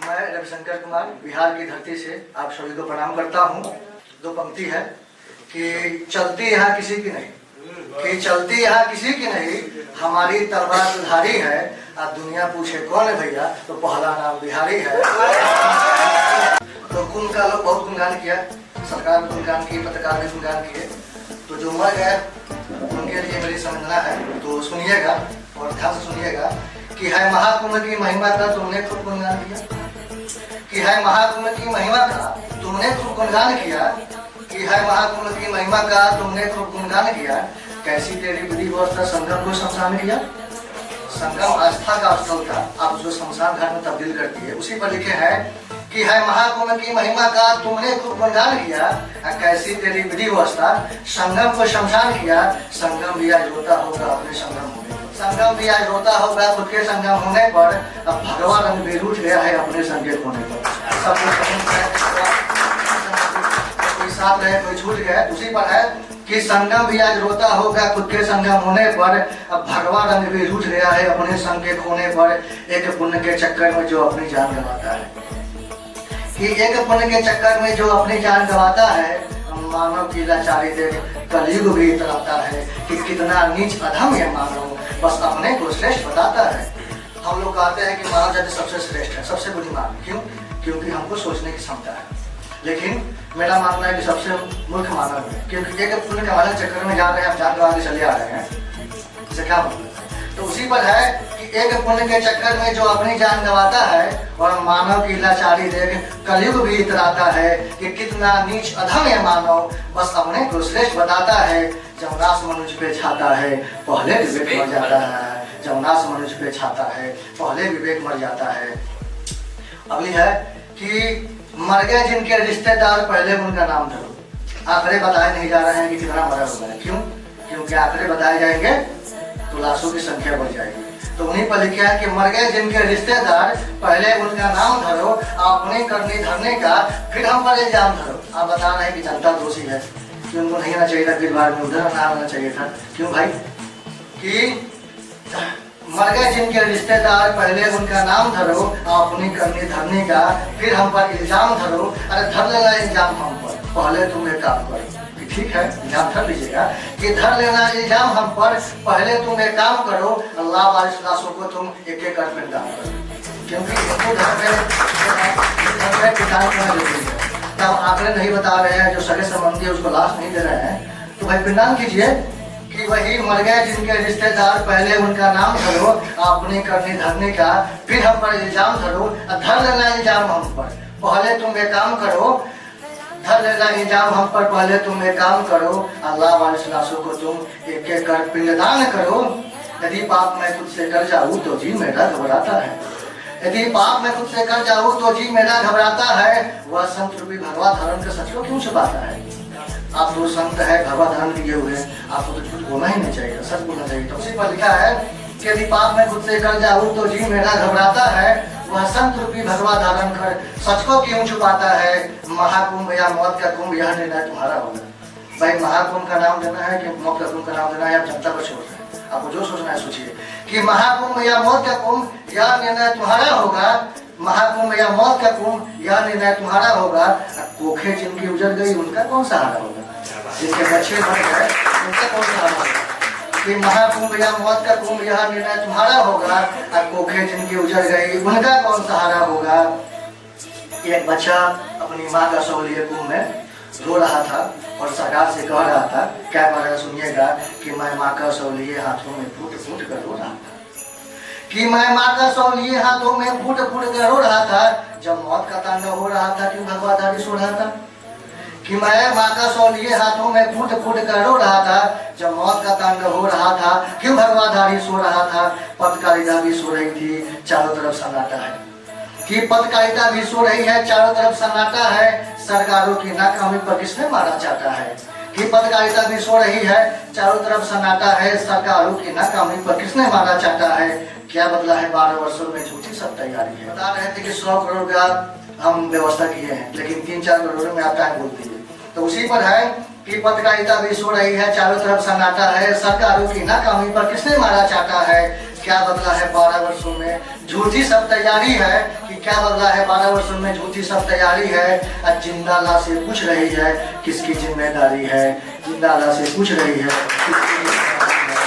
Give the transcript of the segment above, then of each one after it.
मैं रविशंकर कुमार बिहार की धरती से आप सभी को प्रणाम करता हूँ। दो पंक्ति है कि चलती यहाँ किसी की नहीं, कि चलती यहाँ किसी की नहीं, हमारी तलवार दुधारी है। आज दुनिया पूछे कौन है भैया, तो पहला नाम बिहारी है। तो कुंभ का लोग बहुत गुणगान किया, सरकार ने गुणगान की, पत्रकार ने गुणगान किए। तो जो मर गए उनके लिए मेरी समझना है, तो सुनिएगा और ध्यान से सुनिएगा कि है महाकुंभ की महिमा का तुमने खुद गुणगान किया, कि है महाकुंभ की महिमा का तुमने खूब गुणगान किया, कि है महाकुंभ की महिमा का तुमने खूब गुणगान किया। कैसी तेरी विधि व्यवस्था संगम को शमशान किया। संगम आस्था का स्थल था, आप जो शमशान घाट में तब्दील करती है, उसी पर लिखे हैं कि है महाकुंभ की महिमा का तुमने खूब गुणगान किया। कैसी तेरी विधि व्यवस्था संगम को शमशान किया। संगम भी आज रोता होगा अपने संगम होने पर, संगम भी आज रोता होगा खुद के संगम होने पर। अब भगवान रंग भी रूठ गया है अपने संकेत होने पर। सब कोई साथ रहे कोई छूट गया, उसी पर है कि संगम भी आज रोता होगा खुद के संगम होने पर। अब भगवान रंग भी रूठ गया है अपने संकेत होने पर। एक पुण्य के चक्कर में जो अपनी जान गंवाता है, कि एक पुण्य के चक्कर में जो अपनी जान गंवाता है, मानव की लाचारी देख कलयुग भी इतराता है कि कितना नीच अधम है मानव, बस अपने को श्रेष्ठ बताता है। हम लोग कहते हैं कि मानव जाति सबसे श्रेष्ठ है, सबसे बुद्धिमान। क्यों? क्योंकि हमको सोचने की क्षमता है। लेकिन मेरा मानना है कि सबसे मूर्ख मानव है, क्योंकि एक पुण्य कमाने के चक्कर में जा रहे हैं, आप जान गंवा के चले आ रहे हैं, इससे क्या मतलब? तो उसी पर है कि एक पुण्य के चक्कर में जो अपनी जान गंवाता है और मानव की लाचारी देख कलयुग भी इतराता है कि कितना नीच अधम है मानव, बस अपने को श्रेष्ठ बताता है। जब नाश मनुष्य पे छाता है पहले विवेक मर जाता है, जब नाश मनुष्य पे छाता है पहले विवेक मर जाता है। अगली है कि मर गए जिनके रिश्तेदार पहले उनका नाम धरो। आंकड़े बताए नहीं जा रहे हैं कि कितना मरा हुआ है। क्यों? क्योंकि आंकड़े बताए जाएंगे तो लाशों की संख्या बढ़ जाएगी। तो उन्हीं पर लिखा है कि मर गए जिनके रिश्तेदार पहले उनका नाम धरो, अपने करने धरने का फिर हम पर इल्जाम धरो। आप बता रहे हैं कि जनता दोषी है, कि उनको नहीं आना चाहिए था, फिर बार में उधर नाम आना चाहिए था। क्यों भाई? कि मर गए जिनके रिश्तेदार पहले उनका नाम धरो, अपनी करने धरने का फिर हम पर इल्जाम धरो। अरे धर लेना इल्जाम हम पर, पहले तुम एक काम करो। ठीक है, इल्जाम धर लीजिएगा कि धर लेना इल्जाम हम पर, पहले तुम एक काम करो, अल्लाह वारिस लाशों को तुम एक एक कर पिंडदान करो। क्योंकि हिंदू धर्म में पिंडदान करना जरूरी है। जब आंकड़े नहीं बता रहे हैं, जो सगे संबंधी उसको लाश नहीं दे रहे हैं, तो भाई पिंडदान कीजिए। कि वही मर गए जिनके रिश्तेदार पहले उनका नाम धरो, अपने करने धरने का फिर हम पर इल्जाम धरो। धर लेना इल्जाम हम पर, पहले तुम एक काम करो। धर लेना इल्जाम हम पर, पहले तुम एक काम करो, अल्लाह वारिस लाशों को तुम एक एक कर पिंडदान करो। यदि पाप मैं खुद से कर जाऊँ तो जी मेरा घबराता है, यदि पाप मैं खुद से कर जाऊँ तो जी मेरा घबराता है। वह संत रूपी भगवा धर्म का सच को क्यों छुपाता है? आप जो संत है भगवा धर्म किए हुए, आपको तो झूठ बोलना ही नहीं चाहिए, सच बोलना चाहिए। तो उसी पर लिखा है कि यदि पाप मैं खुद से कर जाऊँ तो जी मेरा घबराता है। वह संत रूपी भगवा धारण कर सच को क्यों छुपाता है? महाकुंभ या मौत का कुंभ यह निर्णय तुम्हारा होगा। भाई महाकुंभ का नाम देना है कि मौत का कुंभ का नाम देना है, आप जनता पर छोड़ रहे हैं। आपको जो सोचना है सोचिए कि महाकुंभ या मौत का कुंभ यह निर्णय तुम्हारा होगा। महाकुंभ या मौत का कुंभ यह निर्णय तुम्हारा होगा। कोखे जिनकी उजड़ गई उनका कौन सहारा होगा? जिनके बच्चे मर गए उनका कौन सहारा होगा? कि महाकुंभ या मौत का कुंभ यह निर्णय तुम्हारा होगा। कोखे जिनकी उजड़ गई उनका कौन सहारा होगा? एक बच्चा अपनी माँ का शव लिए कुंभ में रो रहा था और सरकार से कह रहा था, क्या कह रहा है सुनिएगा, कि मैं माँ का शव लिए हाथों में फूट फूट कर रो रहा था, कि मैं माँ का शव लिए हाथों में फूट फूट कर रो रहा था। जब मौत का तांडव हो रहा था क्यों भगवाधारी सो रहा था? कि मैं माँ का शव लिए हाथों में फूट फूट कर रो रहा था। जब मौत का तांडव हो रहा था क्यों भगवाधारी सो रहा था? पत्रकारिता भी सो रही थी, चारों तरफ सन्नाटा है। कि पत्रकारिता भी सो रही है, चारों तरफ सन्नाटा है। सरकारों की नाकामी पर किसने मारा चाहता है? कि पत्रकारिता भी सो रही है, चारों तरफ सन्नाटा है। सरकारों की नाकामी पर किसने मारा चाहता है? क्या बदला है 12 वर्षों में? झूठी सब तैयारी है। बता रहे थे कि 100 करोड़ का हम व्यवस्था किए हैं, लेकिन 3-4 करोड़ में आप क्या बोलती है? तो उसी पर है कि पत्रकारिता भी सो रही है, चारों तरफ सन्नाटा है। सरकारों की नाकामी पर किसने मारा चाहता है? क्या बदला है 12 वर्षों में? झूठी सब तैयारी है कि क्या बदला है 12 वर्षों में? झूठी सब तैयारी है। आज जिंदा लाश से पूछ रही है किसकी जिम्मेदारी है, जिंदा लाश से पूछ रही है किसकी जिम्मेदारी है।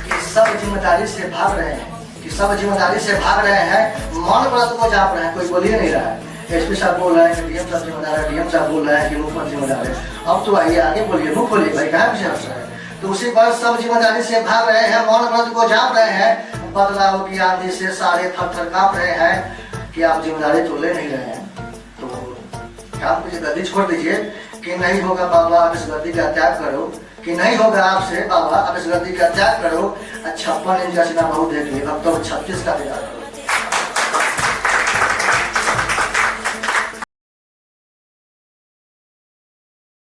कि सब जिम्मेदारी से भाग रहे हैं, कि सब जिम्मेदारी से भाग रहे हैं, मौन व्रत को जाप रहे हैं, कोई बोल ही नहीं रहा है। एसपी साहब बोल रहे हैं कि डीएम साहब जिम्मेदार है, डीएम साहब बोल रहे हैं कि मुख्यमंत्री जिम्मेदार है। अब तो आइए आगे बोलिए, मुख खोलिए भाई, कहाँ विषय है? तो उसी पर सब जिम्मेदारी से भाग रहे हैं, मौन व्रत को जाप रहे हैं। बदलाव की आंधी से सारे थर थर कांप रहे हैं कि आप जिम्मेदारी तो ले नहीं रहे हैं। तो काम कीजिए, गद्दी छोड़ दीजिए कि नहीं होगा बाबा आप इस गद्दी का त्याग करो, कि नहीं होगा आपसे बाबा आप इस गद्दी का त्याग करो। 56 इंच का सीना बहुत देख लिया, अब तो 36 का त्याग करो।